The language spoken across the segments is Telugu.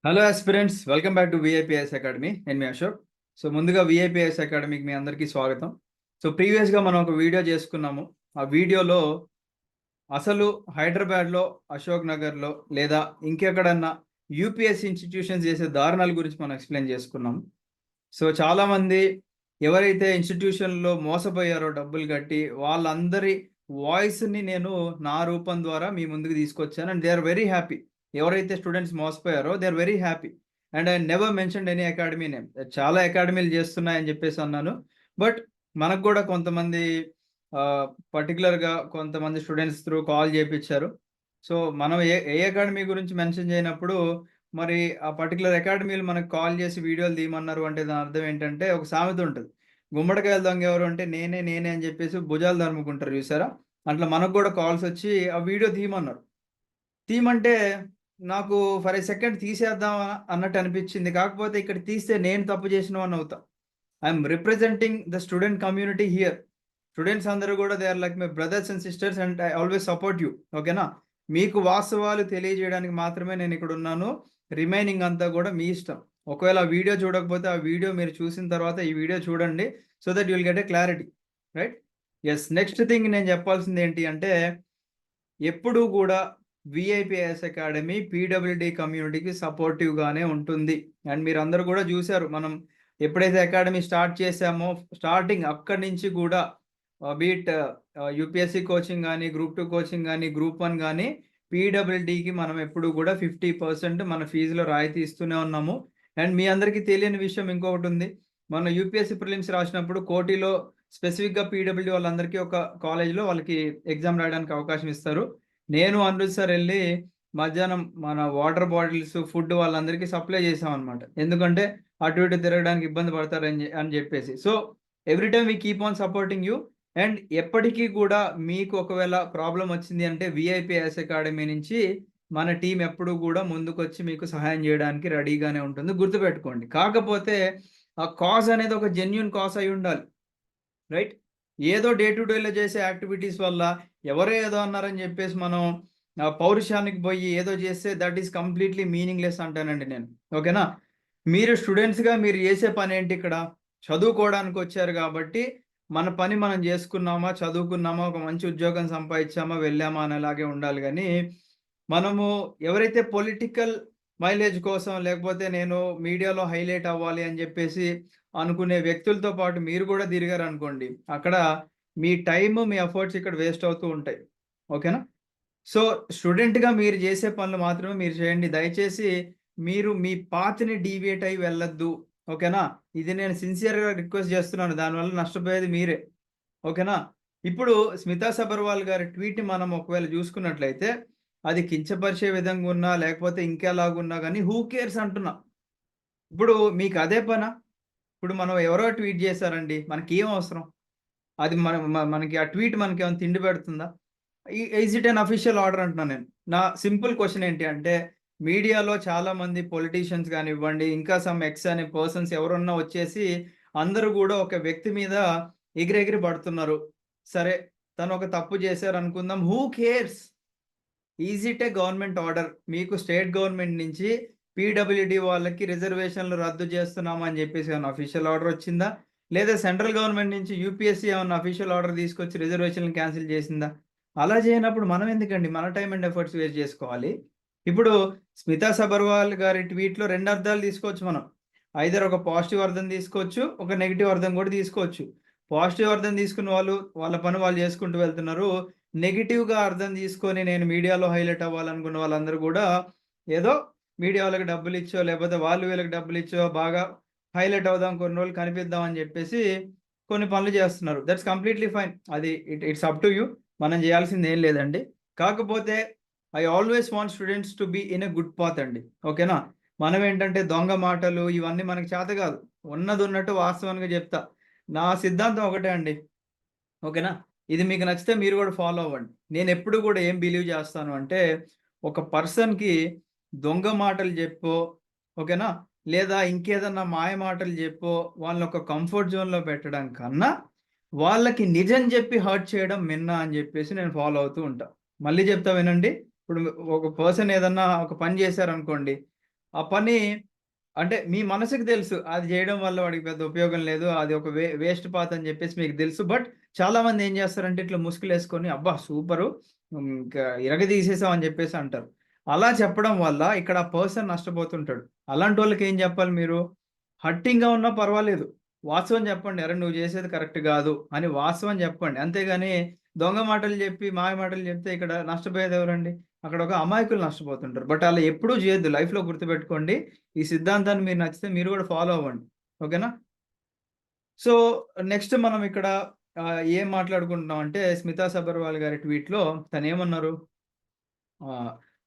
Hello aspirants, welcome back to VIPS academy. నేను మీ అశోక్. సో ముందుగా విఐపిఎస్ అకాడమీకి మీ అందరికీ స్వాగతం. సో ప్రీవియస్గా మనం ఒక వీడియో చేసుకున్నాము. ఆ వీడియోలో అసలు హైదరాబాద్లో, అశోక్ నగర్లో లేదా ఇంకెక్కడన్నా యూపీఎస్సీ ఇన్స్టిట్యూషన్స్ చేసే దారుణాల గురించి మనం ఎక్స్ప్లెయిన్ చేసుకున్నాము. సో చాలామంది ఎవరైతే ఇన్స్టిట్యూషన్లో మోసపోయారో డబ్బులు కట్టి, వాళ్ళందరి వాయిస్ని నేను నా రూపం ద్వారా మీ ముందుకు తీసుకొచ్చాను. And they are very happy. ఎవరైతే స్టూడెంట్స్ మోసపోయారో they are very happy. And I never mentioned any academy name. చాలా అకాడమీలు చేస్తున్నాయని చెప్పేసి అన్నాను. బట్ మనకు కూడా కొంతమంది పర్టికులర్గా కొంతమంది స్టూడెంట్స్ త్రూ కాల్ చేయించారు. సో మనం ఏ అకాడమీ గురించి మెన్షన్ చేయనప్పుడు మరి ఆ పర్టికులర్ అకాడమీలు మనకు కాల్ చేసి వీడియోలు తీయమన్నారు అంటే దాని అర్థం ఏంటంటే, ఒక సామెత ఉంటుంది. గుమ్మడికాయలు దొంగ ఎవరు అంటే నేనే నేనే అని చెప్పేసి భుజాలు తరుముకుంటారు చూసారా? అట్లా మనకు కూడా కాల్స్ వచ్చి ఆ వీడియో తీయమన్నారు. తీయమంటే నాకు ఫర్ ఏ సెకండ్ తీసేద్దాం అన్నట్టు అనిపించింది. కాకపోతే ఇక్కడ తీస్తే నేను తప్పు చేసిన వాడిని అవుతా. I'm representing the student community here. Students అందరూ కూడా they are like my brothers and sisters and I always support you. ఓకేనా? మీకు వాస్తవాలు తెలియజేయడానికి మాత్రమే నేను ఇక్కడ ఉన్నాను. రిమైనింగ్ అంతా కూడా మీ ఇష్టం. ఒకవేళ ఆ వీడియో చూడకపోతే ఆ వీడియో మీరు చూసిన తర్వాత ఈ వీడియో చూడండి. So that you will get a clarity. Right? Yes. Next thing నేను చెప్పాల్సింది ఏంటి అంటే, ఎప్పుడూ కూడా విఐపిఎస్ అకాడమీ పీడబ్ల్యూడి కమ్యూనిటీకి సపోర్టివ్గానే ఉంటుంది. అండ్ మీరందరూ కూడా చూశారు, మనం ఎప్పుడైతే అకాడమీ స్టార్ట్ చేశామో స్టార్టింగ్ అక్కడి నుంచి కూడా బీట్ యూపీఎస్సీ కోచింగ్ కానీ, గ్రూప్ 2 కోచింగ్ కానీ, గ్రూప్ 1 కానీ పీడబ్ల్యూడికి మనం ఎప్పుడు కూడా 50% మన ఫీజులో రాయితీ ఇస్తూనే ఉన్నాము. అండ్ మీ అందరికీ తెలియని విషయం ఇంకొకటి ఉంది. మన యూపీఎస్సీ ప్రిలిమ్స్ రాసినప్పుడు కోటిలో స్పెసిఫిక్గా పీడబ్ల్యూడి వాళ్ళందరికీ ఒక కాలేజ్లో వాళ్ళకి ఎగ్జామ్ రాయడానికి అవకాశం ఇస్తారు. నేను అనిరుద్ సార్ వెళ్ళి మధ్యాహ్నం మన వాటర్ బాటిల్స్, ఫుడ్ వాళ్ళందరికీ సప్లై చేసామన్నమాట. ఎందుకంటే అటు ఇటు తిరగడానికి ఇబ్బంది పడతారని అని చెప్పేసి. So every time we keep on supporting you. And ఎప్పటికీ కూడా మీకు ఒకవేళ ప్రాబ్లం వచ్చింది అంటే విఐపిఎస్ అకాడమీ నుంచి మన టీం ఎప్పుడు కూడా ముందుకొచ్చి మీకు సహాయం చేయడానికి రెడీగానే ఉంటుంది. గుర్తుపెట్టుకోండి. కాకపోతే ఆ కాజ్ అనేది ఒక జెన్యూన్ కాజ్ అయి ఉండాలి. రైట్? ఏదో డే టు డేలో చేసే యాక్టివిటీస్ వల్ల ఎవరో ఏదో అన్నారని చెప్పేసి మనం పౌరుషానికి పోయి ఏదో చేస్తే దట్ ఈస్ కంప్లీట్లీ మీనింగ్లెస్ అంటానండి నేను. ఓకేనా? మీరు స్టూడెంట్స్గా మీరు చేసే పని ఏంటి ఇక్కడ? చదువుకోవడానికి వచ్చారు కాబట్టి మన పని మనం చేసుకున్నామా, చదువుకున్నామా, ఒక మంచి ఉద్యోగం సంపాదించామా, వెళ్ళామా అనేలాగే ఉండాలి. కానీ మనము ఎవరైతే పొలిటికల్ మైలేజ్ కోసం, లేకపోతే నేను మీడియాలో హైలైట్ అవ్వాలి అని చెప్పేసి అనుకునే వ్యక్తులతో పాటు మీరు కూడా తిరిగారనుకోండి, అక్కడ మీ టైము, మీ ఎఫర్ట్స్ ఇక్కడ వేస్ట్ అవుతూ ఉంటాయి. ఓకేనా? సో స్టూడెంట్‌గా మీరు చేసే పనులు మాత్రమే మీరు చేయండి. దయచేసి మీరు మీ పాత్‌ని డీవియేట్ అయ్యి వెళ్ళొద్దు. ఓకేనా? ఇది నేను సిన్సియర్‌గా రిక్వెస్ట్ చేస్తున్నాను. దానివల్ల నష్టపోయేది మీరే. ఓకేనా? ఇప్పుడు స్మితా సబర్వాల్ గారి ట్వీట్‌ని మనం ఒకవేళ చూసుకున్నట్లయితే, అది కించపరిచే విధంగా ఉన్నా, లేకపోతే ఇంకెలాగున్నా గానీ హూ కేర్స్ అంటున్నా. ఇప్పుడు మీకు అదే పనా? ఇప్పుడు మనం ఎవరో ట్వీట్ చేశారండి. మనకేం అవసరం? అది మనకి ఆ ట్వీట్ మనకేమైనా తిండి పెడుతుందా? Is it an official order అంటున్నాను నేను. నా సింపుల్ క్వెషన్ ఏంటి అంటే, మీడియాలో చాలామంది పొలిటీషియన్స్ గానివ్వండి, ఇంకా సమ్ ఎక్స్ అనే పర్సన్స్ ఎవరున్నా వచ్చేసి అందరూ గూడా ఒక వ్యక్తి మీద ఎగిరెగిరి పడుతున్నారు. సరే, తను ఒక తప్పు చేశారనుకుందాం. Who cares? Is it a government order? మీకు స్టేట్ గవర్నమెంట్ నుంచి పీడబ్ల్యూడీ వాళ్ళకి రిజర్వేషన్‌లు రద్దు చేస్తున్నాము అని చెప్పేసి ఏమన్నా అఫీషియల్ ఆర్డర్ వచ్చిందా? లేదా సెంట్రల్ గవర్నమెంట్ నుంచి యూపీఎస్సీ ఏమన్నా అఫీషియల్ ఆర్డర్ తీసుకొచ్చి రిజర్వేషన్‌లు క్యాన్సిల్ చేసిందా? అలా చేయనప్పుడు మనం ఎందుకండి మన టైమ్ అండ్ ఎఫర్ట్స్ వేస్ట్ చేసుకోవాలి? ఇప్పుడు స్మితా సబర్వాల్ గారి ట్వీట్‌లో 2 అర్థాలు తీసుకోవచ్చు మనం. ఐదర్ ఒక పాజిటివ్ అర్థం తీసుకోవచ్చు, ఒక నెగెటివ్ అర్థం కూడా తీసుకోవచ్చు. పాజిటివ్ అర్థం తీసుకున్న వాళ్ళు వాళ్ళ పని వాళ్ళు చేసుకుంటూ వెళ్తున్నారు. నెగెటివ్‌గా అర్థం తీసుకొని నేను మీడియాలో హైలైట్ అవ్వాలనుకున్న వాళ్ళందరూ గూడా ఏదో మీడియా వాళ్ళకి డబ్బులిచ్చో, లేకపోతే వాళ్ళు వీళ్ళకి డబ్బులిచ్చో బాగా హైలైట్ అవుదాం, కొన్ని రోజులు కనిపిద్దాం అని జెప్పేసి కొన్ని పనులు జేస్తున్నారు. That's completely fine. అది ఇట్స్ అప్ టు యూ. మనం జేయాల్సిందేం లేదండి. కాకపోతే I always want students to be in a good path అండి. ఓకేనా? మనమేంటంటే దొంగ మాటలు ఇవన్నీ మనకు చేత గాదు. ఉన్నదున్నట్టు వాస్తవంగా జెప్తా. నా సిద్ధాంతం ఒకటే అండి. ఓకేనా? ఇది మీకు నచ్చితే మీరు గూడా ఫాలో అవ్వండి. నేనెప్పుడు గూడా ఏం బిలీవ్ జేస్తాను అంటే, ఒక పర్సన్‌కి దొంగ మాటలు జెప్పో, ఓకేనా? లేదా ఇంకేదన్నా మాయ మాటలు జెప్పో, వాళ్ళని ఒక కంఫర్ట్ జోన్‌లో పెట్టడం కన్నా, వాళ్ళకి నిజం జెప్పి హర్ట్ చేయడం మిన్న అని జెప్పేసి నేను ఫాలో అవుతూ ఉంటా. మళ్ళీ జెప్తా వినండి. ఇప్పుడు ఒక పర్సన్ ఏదన్నా ఒక పని జేశారనుకోండి, ఆ పని అంటే మీ మనసుకు తెలుసు. అది జేయడం వల్ల వాడికి పెద్ద ఉపయోగం లేదు. అది ఒక వేస్ట్ పాత్ అని జెప్పేసి మీకు తెలుసు. బట్ చాలామంది ఏం జేస్తారంటే ఇట్లా ముసుగులేసుకొని అబ్బా! సూపరు. ఇంకా ఇరగదీసేసాం అని జెప్పేసి అంటారు. అలా చెప్పడం వల్ల ఇక్కడ ఆ పర్సన్ నష్టపోతుంటాడు. అలాంటోళ్ళకి ఏం జెప్పాలి మీరు? హర్టింగ్‌గా ఉన్నా పర్వాలేదు. వాస్తవం జెప్పండి. "అరె! నువ్వు జేసేది కరెక్ట్ గాదు" అని వాస్తవం జెప్పండి. అంతేగాని దొంగ మాటలు జెప్పి, మాయ మాటలు జెప్తే ఇక్కడ నష్టపోయేది ఎవరండి? అక్కడ ఒక అమాయకులు నష్టపోతుంటారు. బట్ అలా ఎప్పుడూ జేయొద్దు. లైఫ్‌లో గుర్తుపెట్టుకోండి. ఈ సిద్ధాంతాన్ని మీరు నచ్చితే మీరు గూడా ఫాలో అవ్వండి. ఓకేనా? సో, నెక్స్ట్ మనం ఇక్కడ ఏం మాట్లాడుకుంటున్నాం అంటే, స్మితా సబర్వాల్ గారి ట్వీట్‌లో తనేమన్నారు?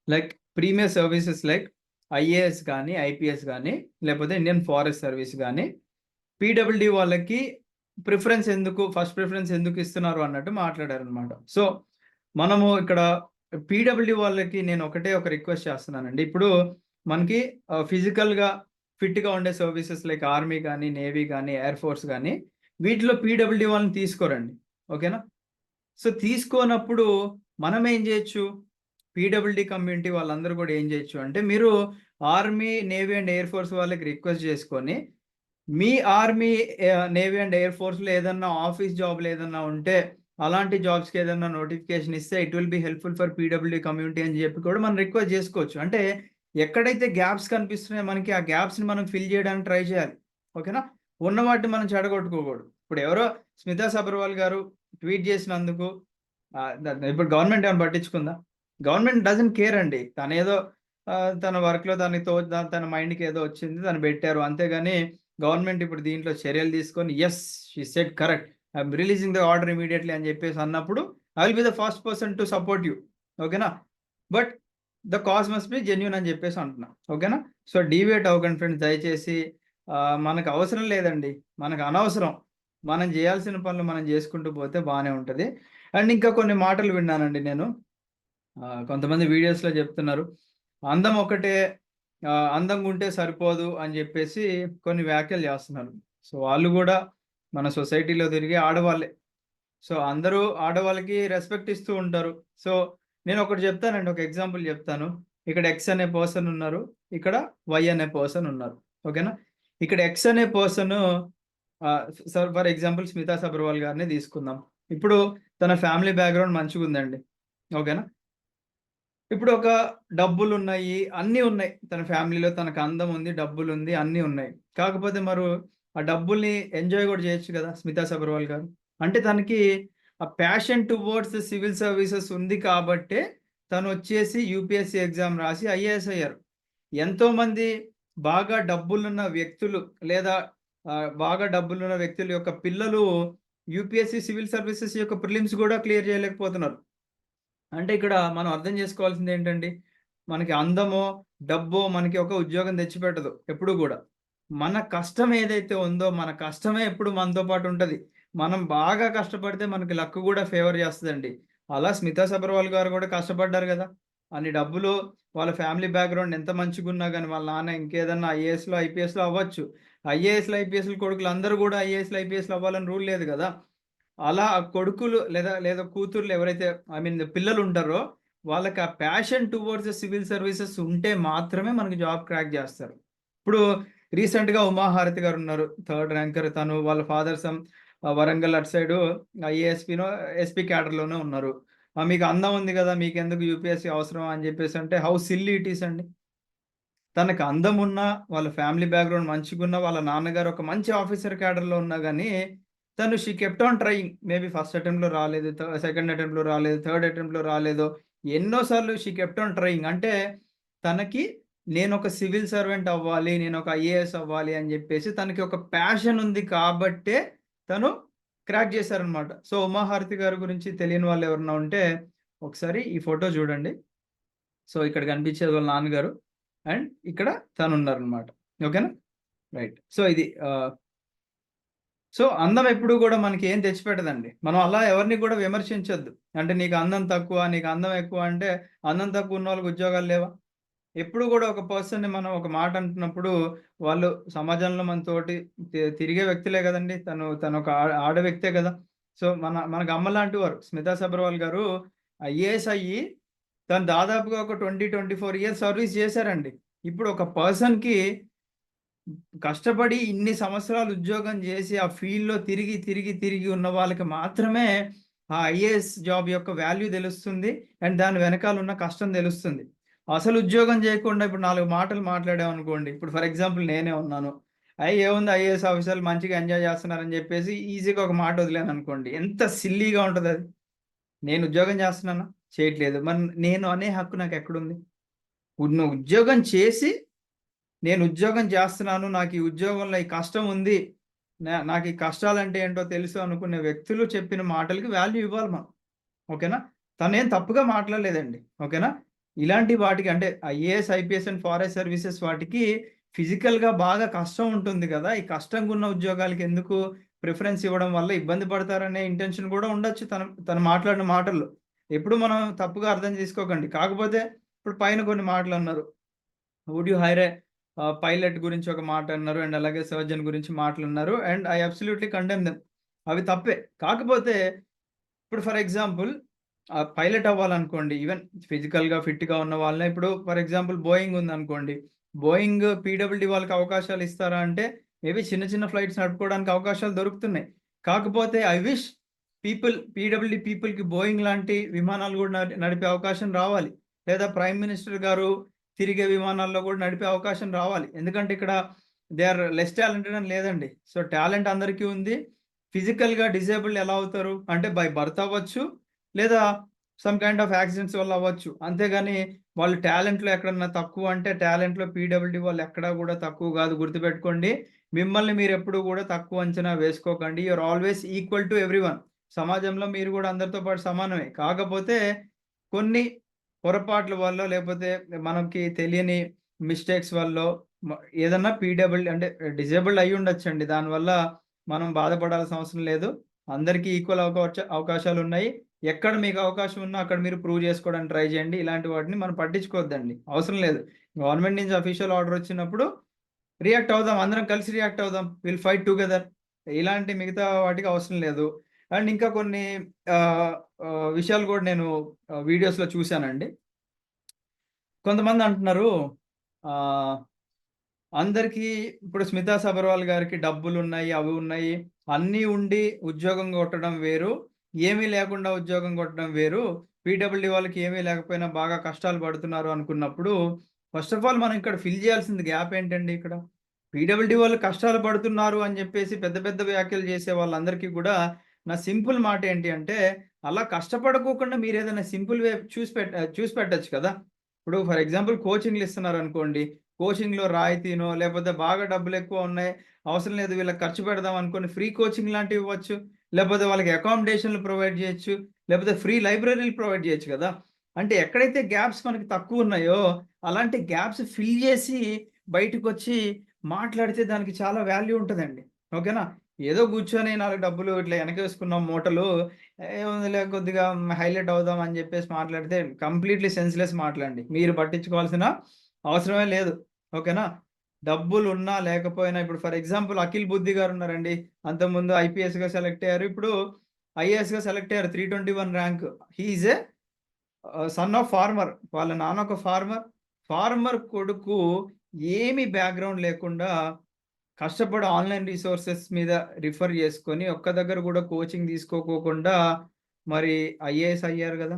Like premier services like IAS గాని, ఐపీఎస్ గాని, లేకపోతే ఇండియన్ ఫారెస్ట్ సర్వీస్ గాని, పీడబ్ల్యూడీ వాళ్ళకి ఫస్ట్ ప్రిఫరెన్స్ ఎందుకు ఇస్తున్నారు అన్నట్టు మాట్లాడారనమాట. సో, మనము ఇక్కడ పీడబ్ల్యూడీ వాళ్ళకి నేను ఒకటే ఒక రిక్వెస్ట్ చేస్తున్నానండి. ఇప్పుడు మనకి ఫిజికల్‌గా ఫిట్‌గా ఉండే సర్వీసెస్ లైక్ ఆర్మీ గాని, నేవీ గాని, ఎయిర్ ఫోర్స్ గాని, వీటిలో పీడబ్ల్యూడీ వాళ్ళని తీసుకోరండి. ఓకేనా? సో, తీసుకోనప్పుడు మనమేం జేయొచ్చు? పీడబ్ల్యూడీ కమ్యూనిటీ వాళ్ళందరూ గూడా ఏం జేయొచ్చు అంటే, మీరు army, navy and air force వాళ్ళకి రిక్వెస్ట్ జేసుకొని, మీ ఆర్మీ, నేవీ అండ్ ఎయిర్ ఫోర్స్‌లో ఏదన్నా ఆఫీస్ జాబ్‌లు ఏదన్నా ఉంటే, అలాంటి జాబ్స్‌కి ఏదన్నా నోటిఫికేషన్ ఇస్తే it will be helpful for PWD community అని జెప్పి కూడా మనం రిక్వెస్ట్ జేసుకోవచ్చు. అంటే ఎక్కడైతే గ్యాప్స్ కనిపిస్తున్నాయో మనకి ఆ గ్యాప్స్‌ని మనం ఫిల్ జేయడానికి ట్రై జేయాలి. ఓకేనా? ఉన్న వాటిని మనం చెడగొట్టుకోకూడదు. ఇప్పుడు ఎవరో స్మితా సబర్వాల్ గారు ట్వీట్ జేసినందుకు ఇప్పుడు గవర్నమెంట్ ఏమైనా పట్టించుకుందా? గవర్నమెంట్ డజంట్ కేర్ అండి. తనేదో తన వర్క్‌లో తనకి తన మైండ్‌కి ఏదో వచ్చింది. తను పెట్టారు. అంతేగాని గవర్నమెంట్ ఇప్పుడు దీంట్లో చర్యలు తీసుకొని yes! She said correct. I'm releasing the order immediately అని చెప్పేసి అన్నప్పుడు I will be the first person to support you. ఓకేనా? But the cause must be genuine అని చెప్పేసి అంటున్నా. ఓకేనా? సో, డీవియేట్ అవ్వకండి ఫ్రెండ్స్ దయచేసి. మనకు అవసరం లేదండి. మనకు అనవసరం. మనం జేయాల్సిన పనులు మనం జేసుకుంటూ పోతే బానే ఉంటది. అండ్ ఇంకా కొన్ని మాటలు విన్నానండి నేను. కొంతమంది వీడియోస్‌లో జెప్తున్నారు. అందం ఒకటే అందంగుంటే సరిపోదు అని జెప్పేసి కొన్ని వ్యాఖ్యలు జేస్తున్నారు. సో, వాళ్ళు గూడా మన సొసైటీలో తిరిగే ఆడవాళ్ళే. సో, అందరూ ఆడవాళ్ళకి రెస్పెక్ట్ ఇస్తూ ఉంటారు. సో, నేనొకటి జెప్తానండి. ఒక ఎగ్జాంపుల్ జెప్తాను. ఇక్కడ ఎక్స్ అనే పర్సన్ ఉన్నారు. ఇక్కడ వై అనే పర్సన్ ఉన్నారు. ఓకేనా? ఇక్కడ ఎక్స్ అనే person for example Smita Sabharwal గారినే తీసుకుందాం. ఇప్పుడు తన ఫ్యామిలీ బ్యాక్‌గ్రౌండ్ మంచిగుందండి. ఓకేనా? ఇప్పుడు ఒక డబ్బులున్నాయి, అన్నీ ఉన్నాయి. తన ఫ్యామిలీలో తనకు అందం ఉంది, డబ్బులుంది, అన్నీ ఉన్నాయి. కాకపోతే ఆ డబ్బుల్ని ఎంజాయ్ గూడా జేయొచ్చు గదా! స్మితా సబర్వాల్ గారు. అంటే తనకి ఆ ప్యాషన్ టువర్డ్స్ సివిల్ సర్వీసెస్ ఉంది కాబట్టే తనొచ్చేసి యూపీఎస్సీ ఎగ్జామ్ రాసి ఐఏఎస్ అయ్యారు. ఎంతోమంది బాగా డబ్బులున్న వ్యక్తులు లేదా బాగా డబ్బులున్న వ్యక్తుల యొక్క పిల్లలు యూపీఎస్సీ సివిల్ సర్వీసెస్ యొక్క ప్రిలిమ్స్ గూడా క్లియర్ జేయలేకపోతున్నారు. అంటే ఇక్కడ మనం అర్థం చేసుకోవాల్సిందేంటండి, మనకి అందమో, డబ్బో మనకి ఒక ఉద్యోగం తెచ్చిపెట్టదు ఎప్పుడు గూడా. మన కష్టం ఏదైతే ఉందో, మన కష్టమే ఎప్పుడు మనతో పాటు ఉంటది. మనం బాగా కష్టపడితే మనకి లక్ గూడా ఫేవర్ చేస్తదండి. అలా స్మితా సబర్వాల్ గారు గూడా కష్టపడ్డారు గదా! అన్ని డబ్బులు వాళ్ళ ఫ్యామిలీ బ్యాక్‌గ్రౌండ్ ఎంత మంచిగున్నా గాని, వాళ్ళ నాన్న ఇంకేదన్నా ఐఏఎస్‌లో, ఐపీఎస్‌లో అవ్వచ్చు. ఐఏఎస్‌లు, ఐపీఎస్‌ల కొడుకులు అందరూ గూడా ఐఏఎస్‌లు, ఐపీఎస్‌లు అవ్వాలని రూల్ లేదు గదా! అలా కొడుకులు లేదా కూతుర్లు ఎవరైతే ఐ మీన్ పిల్లలుంటారో, వాళ్ళకి ఆ ప్యాషన్ టువర్డ్స్ సివిల్ సర్వీసెస్ ఉంటే మాత్రమే మనకి జాబ్ క్రాక్ జేస్తారు. ఇప్పుడు రీసెంట్‌గా ఉమాహారతి గారున్నారు. థర్డ్ ర్యాంకర్ తను వాళ్ళ ఫాదర్ వరంగల్ అటు సైడు ఎస్పీ క్యాడర్‌లోనే ఉన్నారు. మీకు అందం ఉంది గదా! మీకెందుకు యూపీఎస్సీ అవసరమా అని జెప్పేసంటే హౌ సిల్లీ ఇట్ ఈస్ అండి. తనకు అందమున్నా, వాళ్ళ ఫ్యామిలీ బ్యాక్‌గ్రౌండ్ మంచిగున్నా, వాళ్ళ నాన్నగారు ఒక మంచి ఆఫీసర్ క్యాడర్‌లో ఉన్నా గాని, she kept on trying. Maybe first అటెంప్ట్‌లో రాలేదు. సెకండ్ అటెంప్ట్‌లో రాలేదు. థర్డ్ అటెంప్ట్‌లో రాలేదో, ఎన్నో సార్లు షీ కెప్ట్ ఆన్ ట్రైయింగ్. అంటే తనకి నేనొక సివిల్ సర్వెంట్ అవ్వాలి, నేనొక ఐఏఎస్ అవ్వాలి అని జెప్పేసి తనకి ఒక ప్యాషన్ ఉంది కాబట్టే తను క్రాక్ జేశారనమాట. సో, ఉమాహారతి గారి గురించి తెలియని వాళ్ళు ఎవరైనా ఉంటే, ఒకసారి ఈ ఫోటో జూడండి. సో, ఇక్కడ కనిపించేది వాళ్ళ నాన్నగారు. అండ్ ఇక్కడ తనున్నారనమాట. ఓకేనా? రైట్. సో, ఇది సో, అందం ఎప్పుడు గూడా మనకేం తెచ్చిపెట్టదండి. మనం అలా ఎవరిని గూడా విమర్శించొద్దు. అంటే నీకు అందం తక్కువ, నీకు అందం ఎక్కువ అంటే, అందం తక్కువ ఉన్నోళ్ళకి ఉద్యోగాలు లేవా? ఎప్పుడు గూడా ఒక పర్సన్‌ని మనం ఒక మాట అంటున్నప్పుడు, వాళ్ళు సమాజంలో మనతోటి తిరిగే వ్యక్తులే గదండీ! తనొక ఆడ వ్యక్తే గదా! సో, మనకు అమ్మ లాంటి వారు. స్మితా సబర్వాల్ గారు ఐఏఎస్ అయ్యి, తను దాదాపుగా ఒక 24 ఇయర్స్ సర్వీస్ జేశారండి. ఇప్పుడు ఒక పర్సన్‌కి కష్టపడి ఇన్ని సంవత్సరాలు ఉద్యోగం చేసి ఆ ఫీల్డ్‌లో తిరిగి ఉన్న వాళ్ళకి మాత్రమే ఆ ఐఏఎస్ జాబ్ యొక్క వాల్యూ తెలుస్తుంది. అండ్ దాని వెనకాల ఉన్న కష్టం తెలుస్తుంది. అసలు ఉద్యోగం చేయకుండా ఇప్పుడు 4 మాటలు మాట్లాడామనుకోండి. ఇప్పుడు ఫర్ ఎగ్జాంపుల్ నేనే ఉన్నాను. ఏముంది ఐఏఎస్ ఆఫీసర్లు మంచిగా ఎంజాయ్ చేస్తున్నారని చెప్పేసి ఈజీగా ఒక మాట వదిలాననుకోండి. ఎంత సిల్లీగా ఉంటదది. నేను ఉద్యోగం చేస్తున్నానా? చేయట్లేదు. మరి నేను అనే హక్కు నాకెక్కడుంది? నువ్వు ఉద్యోగం చేసి నేను ఉద్యోగం చేస్తున్నాను. నాకు ఈ ఉద్యోగంలో ఈ కష్టం ఉంది. నాకు ఈ కష్టాలంటే ఏంటో తెలుసు అనుకునే వ్యక్తులు చెప్పిన మాటలకి వాల్యూ ఇవ్వాలి మనం. ఓకేనా? తనేం తప్పుగా మాట్లాడలేదండి. ఓకేనా? ఇలాంటి వాటికి అంటే IAS, IPS and forest services వాటికి ఫిజికల్‌గా బాగా కష్టం ఉంటుంది గదా! ఈ కష్టంగా ఉన్న ఉద్యోగాలకి ఎందుకు ప్రిఫరెన్స్ ఇవ్వడం వల్ల ఇబ్బంది పడతారనే ఇంటెన్షన్ కూడా ఉండొచ్చు తను మాట్లాడిన మాటల్లో. ఎప్పుడు మనం తప్పుగా అర్థం చేసుకోకండి. కాకపోతే ఇప్పుడు పైన కొన్ని మాటలన్నారు. Would you hire a pilot గురించి ఒక మాట అన్నారు. అండ్ అలాగే సర్జన్ గురించి మాటలన్నారు. And I absolutely condemn them. అవి తప్పే. కాకపోతే ఇప్పుడు ఫర్ ఎగ్జాంపుల్ పైలట్ అవ్వాలనుకోండి. ఈవెన్ ఫిజికల్‌గా ఫిట్‌గా ఉన్న వాళ్ళనే ఇప్పుడు ఫర్ ఎగ్జాంపుల్ బోయింగ్ ఉందనుకోండి. బోయింగ్ పీడబ్ల్యూడీ వాళ్ళకి అవకాశాలు ఇస్తారా అంటే మేబీ చిన్న ఫ్లైట్స్ నడుపుకోవడానికి అవకాశాలు దొరుకుతున్నాయి. కాకపోతే ఐ విష్ పీడబ్ల్యూడీ పీపుల్‌కి బోయింగ్ లాంటి విమానాలు కూడా నడిపే అవకాశం రావాలి. లేదా ప్రైమ్ మినిస్టర్ గారు తిరిగే విమానాల్లో కూడా నడిపే అవకాశం రావాలి. ఎందుకంటే ఇక్కడ దే ఆర్ లెస్ టాలెంటెడ్ అని లేదండి. సో టాలెంట్ అందరికీ ఉంది. ఫిజికల్‌గా డిజేబుల్డ్ ఎలా అవుతారు? అంటే బై బర్త్ అవ్వచ్చు. లేదా సమ్ కైండ్ ఆఫ్ యాక్సిడెంట్స్ వల్ల అవ్వచ్చు. అంతేగాని వాళ్ళు టాలెంట్‌లో ఎక్కడన్నా తక్కువ అంటే టాలెంట్‌లో పీడబ్ల్యూడీ వాళ్ళు ఎక్కడా గూడా తక్కువ గాదు గుర్తుపెట్టుకోండి. మిమ్మల్ని మీరెప్పుడు గూడా తక్కువ అంచనా వేసుకోకండి. You are always equal to everyone. సమాజంలో మీరు గూడా అందరితో పాటు సమానమే. కాకపోతే కొన్ని పొరపాట్ల వల్లో లేపోతే మనకి తెలియని మిస్టేక్స్ వల్లో మ ఏదన్నా పీడబ్ల్యూ అంటే డిజేబుల్డ్ అయ్యుండొచ్చండి. దానివల్ల మనం బాధపడాల్సిన అవసరం లేదు. అందరికీ ఈక్వల్ అవకాశాలున్నాయి. ఎక్కడ మీకు అవకాశం ఉన్నా అక్కడ మీరు ప్రూవ్ చేసుకోవడానికి ట్రై చేయండి. ఇలాంటి వాటిని మనం పట్టించుకోవద్దండి. అవసరం లేదు. గవర్నమెంట్ నుంచి అఫీషియల్ ఆర్డర్ వచ్చినప్పుడు రియాక్ట్ అవుదాం. అందరం కలిసి రియాక్ట్ అవుదాం. Will fight together. ఇలాంటి మిగతా వాటికి అవసరం లేదు. అండ్ ఇంకా కొన్ని ఆహ్, విషయాలు కూడా నేను వీడియోస్‌లో చూసానండి. కొంతమంది అంటున్నారు ఆహ్ అందరికీ ఇప్పుడు 'స్మితా సబర్వాల్' గారికి డబ్బులున్నాయి, అవి ఉన్నాయి. అన్నీ ఉండి ఉద్యోగం కొట్టడం వేరు. ఏమీ లేకుండా ఉద్యోగం కొట్టడం వేరు. పీడబ్ల్యూడీ వాళ్ళకి ఏమీ లేకపోయినా బాగా కష్టాలు పడుతున్నారు అనుకున్నప్పుడు, ఫస్ట్ ఆఫ్ ఆల్ మనం ఇక్కడ ఫిల్ చేయాల్సింది గ్యాప్ ఏంటండి ఇక్కడ? పీడబ్ల్యూడీ వాళ్ళు కష్టాలు పడుతున్నారు అని చెప్పేసి పెద్ద పెద్ద వ్యాఖ్యలు చేసే వాళ్ళందరికీ కూడా నా సింపుల్ మాట ఏంటి అంటే, అలా కష్టపడుకోకుండా మీరేదైనా సింపుల్ వే చూసి పెట్టొచ్చు కదా! ఇప్పుడు ఫర్ ఎగ్జాంపుల్ కోచింగ్‌లు ఇస్తున్నారనుకోండి. కోచింగ్‌లో రాయితీనో, లేపోతే బాగా డబ్బులెక్కువ ఉన్నాయి. అవసరం లేదు వీళ్ళకి ఖర్చు పెడదాం అనుకోని ఫ్రీ కోచింగ్ లాంటివి ఇవ్వచ్చు. లేపోతే వాళ్ళకి అకామిడేషన్‌లు ప్రొవైడ్ జేయొచ్చు. లేపోతే ఫ్రీ లైబ్రరీలు ప్రొవైడ్ జేయొచ్చు గదా! అంటే ఎక్కడైతే గ్యాప్స్ మనకి తక్కువున్నాయో, అలాంటి గ్యాప్స్ ఫిల్ జేసి బయటకొచ్చి మాట్లాడితే దానికి చాలా వాల్యూ ఉంటదండి. ఓకేనా? ఏదో గూర్చొని 4 డబ్బులు ఇట్లా ఎనకేసుకున్నాం మూటలు, ఏముందిలే కొద్దిగా హైలైట్ అవుదాం అని జెప్పేసి మాట్లాడితే కంప్లీట్‌లీ సెన్స్‌లెస్ మాటలండి. మీరు పట్టించుకోవాల్సిన అవసరమే లేదు. ఓకేనా? డబ్బులున్నా లేకపోయినా ఇప్పుడు ఫర్ ఎగ్జాంపుల్ 'అఖిల్ బుద్ధి' గారున్నారండి. అంతకుముందు ఐపీఎస్‌గా సెలెక్ట్ అయ్యారు. ఇప్పుడు ఐఏఎస్‌గా సెలెక్ట్ అయ్యారు. 321 rank. He is a son of farmer. వాళ్ళ నాన్న ఒక ఫార్మర్. ఫార్మర్ కొడుకు ఏమి బ్యాక్‌గ్రౌండ్ లేకుండా కష్టపడి ఆన్‌లైన్ రిసోర్సెస్ మీద రిఫర్ చేసుకొని ఒక్క దగ్గర గూడా కోచింగ్ తీసుకోకోకుండా మరి ఐఏఎస్ అయ్యారు గదా!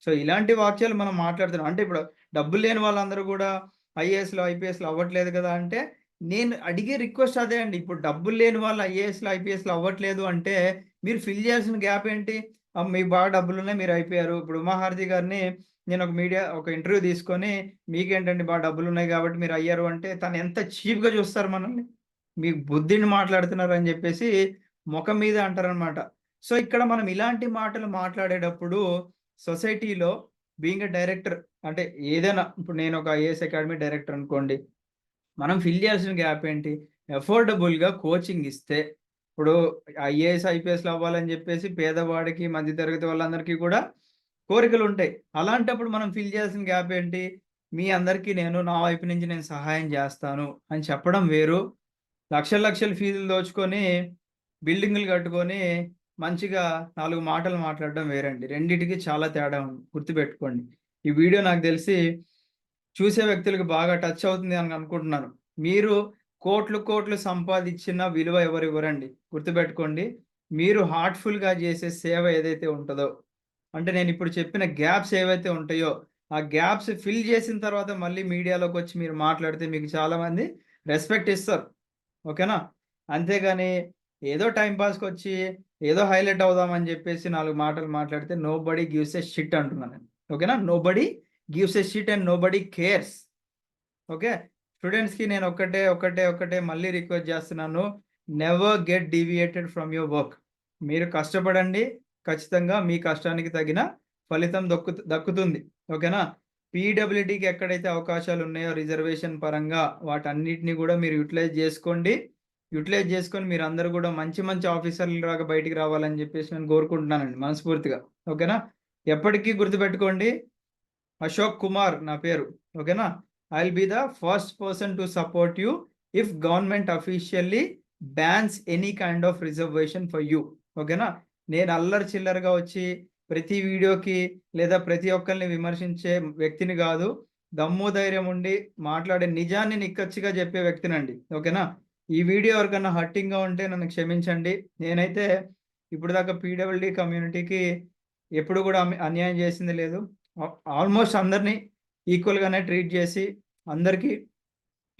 సో, ఇలాంటి వాక్యాలు మనం మాట్లాడుతున్నాం. అంటే ఇప్పుడు డబ్బులు లేని వాళ్ళందరూ గూడా ఐఏఎస్‌లు, ఐపీఎస్‌లు అవ్వట్లేదు గదా! అంటే నేను అడిగే రిక్వెస్ట్ అదే అండి. ఇప్పుడు డబ్బులు లేని వాళ్ళు ఐఏఎస్‌లు, ఐపీఎస్‌లు అవ్వట్లేదు అంటే మీరు ఫిల్ చేయాల్సిన గ్యాప్ ఏంటి? మీకు బాగా డబ్బులున్నాయి మీరు అయిపోయారు. ఇప్పుడు ఉమాహారతి గారిని నేను ఒక ఇంటర్వ్యూ తీసుకొని మీకేంటండి బాగా డబ్బులున్నాయి గాబట్టి మీరు అయ్యారు అంటే తను ఎంత చీప్‌గా చూస్తారు మనల్ని. మీకు బుద్ధిని మాట్లాడుతున్నారని జెప్పేసి మొఖం మీద అంటారనమాట. సో, ఇక్కడ మనం ఇలాంటి మాటలు మాట్లాడేటప్పుడు సొసైటీలో బీయింగ్ ఎ డైరెక్టర్ అంటే ఏదైనా ఇప్పుడు నేనొక ఐఏఎస్ అకాడమీ డైరెక్టర్ అనుకోండి. మనం ఫిల్ చేయాల్సిన గ్యాప్ ఏంటి? అఫోర్డబుల్‌గా కోచింగ్ ఇస్తే, ఇప్పుడు ఐఏఎస్, ఐపీఎస్‌లు అవ్వాలని చెప్పేసి పేదవాడికి, మధ్య తరగతి వాళ్ళందరికీ కూడా కోరికలుంటాయి. అలాంటప్పుడు మనం ఫిల్ చేయాల్సిన గ్యాప్ ఏంటి? మీ అందరికీ నా వైపు నుంచి నేను సహాయం చేస్తాను అని చెప్పడం వేరు. లక్షలు ఫీజులు దోచుకొని, బిల్డింగులు కట్టుకొని, మంచిగా 4 మాటలు మాట్లాడడం వేరండి. రెండిటికి చాలా తేడా ఉంది. గుర్తుపెట్టుకోండి. ఈ వీడియో నాకు తెలిసి చూసే వ్యక్తులకు బాగా టచ్ అవుతుంది అని అనుకుంటున్నాను. మీరు కోట్లు సంపాదించిన విలువ ఎవరివ్వరండి. గుర్తుపెట్టుకోండి. మీరు హార్ట్‌ఫుల్‌గా చేసే సేవ ఏదైతే ఉంటదో, అంటే నేనిప్పుడు చెప్పిన గ్యాప్స్ ఏవైతే ఉంటాయో, ఆ గ్యాప్స్ ఫిల్ చేసిన తర్వాత మళ్ళీ మీడియాలోకొచ్చి మీరు మాట్లాడితే మీకు చాలామంది రెస్పెక్ట్ ఇస్తారు. ఓకేనా? అంతేగాని ఏదో టైమ్ పాస్‌కొచ్చి ఏదో హైలైట్ అవుదామని జెప్పేసి 4 మాటలు మాట్లాడితే నోబడీ గివ్స్ ఎ షిట్ అంటున్నాను నేను. ఓకేనా? Nobody gives a shit and nobody cares. Okay. స్టూడెంట్స్‌కి నేను ఒక్కటే మళ్ళీ రిక్వెస్ట్ చేస్తున్నాను. Never get deviated from your work. మీరు కష్టపడండి. ఖచ్చితంగా మీ కష్టానికి తగిన ఫలితం దక్కుతుంది. ఓకేనా? పీడబ్ల్యూడీకి ఎక్కడైతే అవకాశాలు ఉన్నాయో రిజర్వేషన్ పరంగా వాటన్నిటిని గూడా మీరు యుటిలైజ్ జేసుకోండి. యుటిలైజ్ జేసుకొని మీరందరూ గూడా మంచి ఆఫీసర్‌లాగా బయటికి రావాలని జెప్పేసి నేను కోరుకుంటున్నానండి మనస్ఫూర్తిగా. ఓకేనా? ఎప్పటికీ గుర్తుపెట్టుకోండి. అశోక్ కుమార్ నా పేరు. ఓకేనా? I will be the first person to support you if government officially bans any kind of reservation for you. ఓకేనా? నేను అల్లరి చిల్లరగా వచ్చి ప్రతి వీడియోకి లేదా ప్రతి ఒక్కరిని విమర్శించే వ్యక్తిని గాదు. దమ్ము ధైర్యం ఉండి మాట్లాడే నిజాన్ని నిక్కచ్చిగా చెప్పే వ్యక్తినండి. ఓకేనా? ఈ వీడియో ఎవరికన్నా హర్టింగ్‌గా ఉంటే నన్ను క్షమించండి. నేనైతే ఇప్పటిదాకా పీడబ్ల్యూడీ కమ్యూనిటీకి ఎప్పుడు గూడా అన్యాయం చేసింది లేదు. ఆల్మోస్ట్ అందరిని ఈక్వల్‌గానే ట్రీట్ చేసి, అందరికీ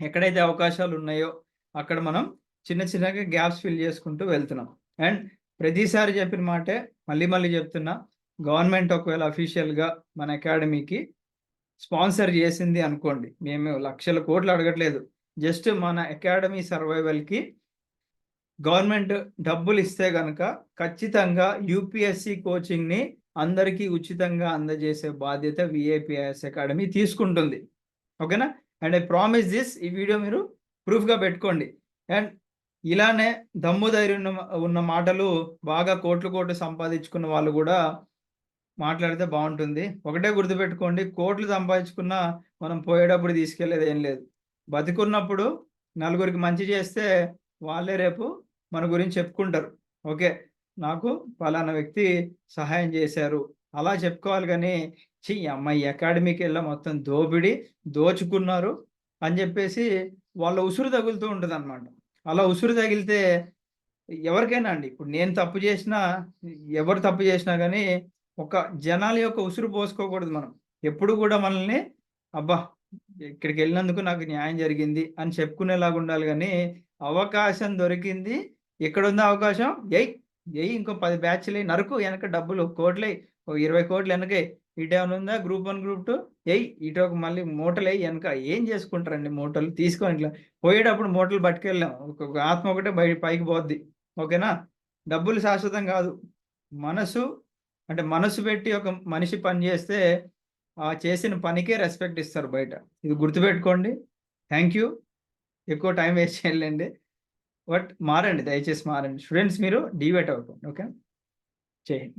ఎక్కడైతే అవకాశాలున్నాయో, అక్కడ మనం చిన్నగా గ్యాప్స్ ఫిల్ చేసుకుంటూ వెళ్తున్నాం. అండ్ ప్రతిసారి చెప్పిన మాటే మళ్ళీ చెప్తున్నా. గవర్నమెంట్ ఒకవేళ అఫీషియల్‌గా మన అకాడమీకి స్పాన్సర్ చేసింది అనుకోండి. మేము లక్షల కోట్లు అడగట్లేదు. జస్ట్ మన అకాడమీ సర్వైవల్‌కి గవర్నమెంట్ డబ్బులిస్తే గనక ఖచ్చితంగా యూపీఎస్‌సి కోచింగ్‌ని అందరికీ ఉచితంగా అందజేసే బాధ్యత వీఐపీఐఎస్ అకాడమీ తీసుకుంటుంది. ఓకేనా? And I promise this. ఈ వీడియో మీరు ప్రూఫ్‌గా పెట్టుకోండి. అండ్ ఇలానే దమ్ము ధైర్యం ఉన్న మాటలు బాగా కోట్లు సంపాదించుకున్న వాళ్ళు గూడా మాట్లాడితే బావుంటుంది. ఒకటే గుర్తుపెట్టుకోండి. కోట్లు సంపాదించుకున్నా మనం పోయేటప్పుడు తీసుకెళ్ళేది ఏం లేదు. బతికున్నప్పుడు నలుగురికి మంచి చేస్తే వాళ్ళే రేపు మన గురించి చెప్పుకుంటారు. ఓకే. నాకు పలానా వ్యక్తి సహాయం చేశారు. అలా చెప్పుకోవాలి గానీ, ఛీ! అమ్మ ఈ అకాడమీకెళ్ళి మొత్తం దోపిడి, దోచుకున్నారు అని జెప్పేసి వాళ్ళ ఉసురు తగులుతూ ఉంటదనమాట. అలా ఉసురు తగిలితే ఎవరికైనా అండి. ఇప్పుడు నేను తప్పు జేసినా, ఎవరు తప్పు జేసినా గానీ, ఒక జనాల యొక్క ఉసురు పోసుకోకూడదు మనం. ఎప్పుడు గూడా మనల్ని అబ్బా! ఇక్కడికెళ్ళినందుకు నాకు న్యాయం జరిగింది అని చెప్పుకునేలాగా ఉండాలి గానీ, అవకాశం దొరికింది. ఎక్కడుందా అవకాశం? ఎయ్ ఇంకో 10 బ్యాచ్‌లెయి నరుకు ఎనక డబ్బులు కోట్లెయి. ఓ 20,00,00,000 ఎనకేయి. ఇటేమన్నా ఉందా గ్రూప్ 1, గ్రూప్ 2 ఇటొక మళ్ళీ మూటలెయి ఎనక. ఏం చేసుకుంటారండి మూటలు? తీసుకోని ఇట్లా పోయేటప్పుడు మూటలు పట్టుకెళ్ళాం. ఒక ఆత్మ ఒకటే పైకి పోద్ది. ఓకేనా? డబ్బులు శాశ్వతం గాదు. మనసు అంటే మనసు పెట్టి ఒక మనిషి పని జేస్తే, ఆ చేసిన పనికే రెస్పెక్ట్ ఇస్తారు బయట. ఇది గుర్తుపెట్టుకోండి. Thank you. ఎక్కువ టైం వేస్ట్ చేయనులెండి. బట్ మారండి. దయచేసి మారండి. స్టూడెంట్స్ మీరు డీవియేట్ అవ్వకండి. ఓకే. జై హింద్.